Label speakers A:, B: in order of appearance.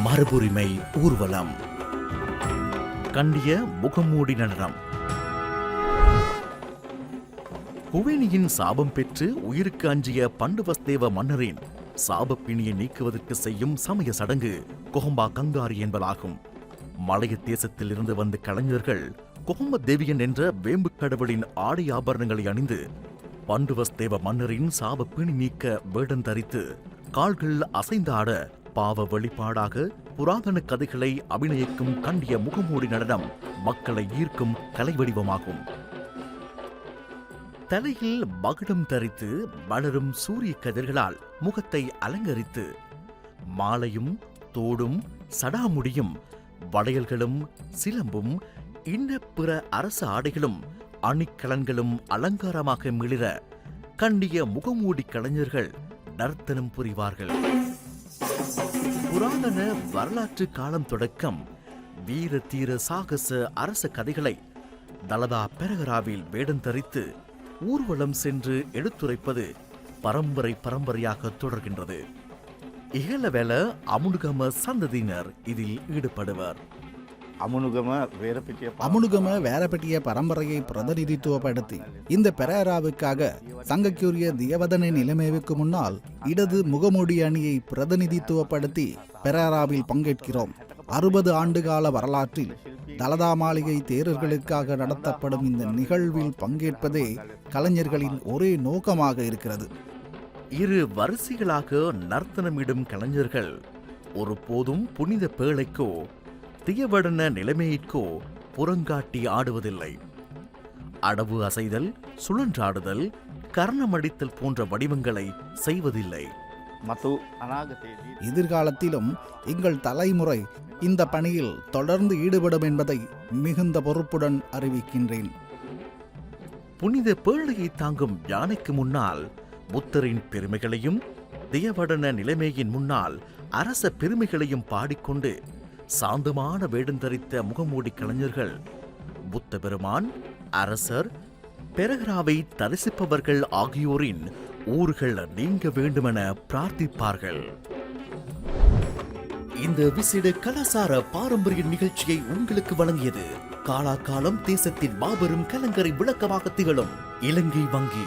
A: மரபுரிமை ஊர்வலம். கண்டிய முகமூடி நடனம். குவேனியின் சாபம் பெற்று உயிருக்கு அஞ்சிய பண்டுவஸ்தேவ மன்னரின் சாபப்பிணியை நீக்குவதற்கு செய்யும் சமய சடங்கு கொஹம்பா கங்காரி என்பதாகும். மலைய தேசத்தில் இருந்து வந்த கலைஞர்கள் கொஹம்ப தேவியன் என்ற வேம்பு கடவுளின் ஆடை ஆபரணங்களை அணிந்து பண்டுவஸ்தேவ மன்னரின் சாபப்பிணி நீக்க வேடம் தரித்து கால்கள் அசைந்தாட பாவ வெளிப்பாடாக புராதன கதைகளை அபிநயிக்கும் கண்டிய முகமூடி நடனம் மக்களை ஈர்க்கும் கலை வடிவமாகும். தலையில் மகுடம் தரித்து வளரும் சூரிய கதிர்களால் முகத்தை அலங்கரித்து மாலையும் தோடும் சடாமுடியும் வளையல்களும் சிலம்பும் இன்ன பிற அரச ஆடைகளும் அணிக்கலன்களும் அலங்காரமாக மிளிர கண்டிய முகமூடி கலைஞர்கள் நர்த்தனம் புரிவார்கள். புராதன வரலாற்று காலம் தொடக்கம் வீர தீர சாகச அரச கதைகளை தலதா பெரகராவில் வேடம் தரித்து ஊர்வலம் சென்று எடுத்துரைப்பது பரம்பரையாக தொடர்கின்றது. இகலவேல அமுனுகம சந்ததியினர் இதில் ஈடுபடுவர்.
B: அமுனுகம வேரப்பட்டிய பரம்பரையை பிரதிநிதித்துவப்படுத்தி இந்த பெரேராவுக்காக சங்கக்குரிய தியவதனை நிலைமைவுக்கு முன்னால் இடது முகமூடி அணியை பிரதிநிதித்துவப்படுத்தி பெரேராவில் பங்கேற்கிறோம். 60 ஆண்டுகால வரலாற்றில் தலதா மாளிகை தேரர்களுக்காக நடத்தப்படும் இந்த நிகழ்வில் பங்கேற்பதே கலைஞர்களின் ஒரே நோக்கமாக இருக்கிறது.
A: இரு வரிசைகளாக நர்த்தனமிடும் கலைஞர்கள் ஒருபோதும் புனித பேழைக்கோ தியவடன நிலைமையிற்கோ புறங்காட்டி ஆடுவதில்லை. அடவு அசைதல், சுழன்றாடுதல், கர்ணமடித்தல் போன்ற வடிவங்களை செய்வதில்லை.
B: எதிர்காலத்திலும் எங்கள் தலைமுறை இந்த பணியில் தொடர்ந்து ஈடுபடும் என்பதை மிகுந்த பொறுப்புடன் அறிவிக்கின்றேன்.
A: புனித பேழையை தாங்கும் யானைக்கு முன்னால் புத்தரின் பெருமைகளையும் தியவடன நிலைமையின் முன்னால் அரச பெருமைகளையும் பாடிக்கொண்டு சாந்தமான வேடம் தரித்த முகமூடி கலைஞர்கள் புத்த பெருமான், அரசர், பெரகராவை தரிசிப்பவர்கள் ஆகியோரின் ஊர்கள் நீங்க வேண்டுமென பிரார்த்திப்பார்கள். இந்த விசேட கலாசார பாரம்பரிய நிகழ்ச்சியை உங்களுக்கு வழங்கியது காலாகாலம் தேசத்தின் மாபெரும் கலங்கரை விளக்கமாக திகழும் இலங்கை வங்கி.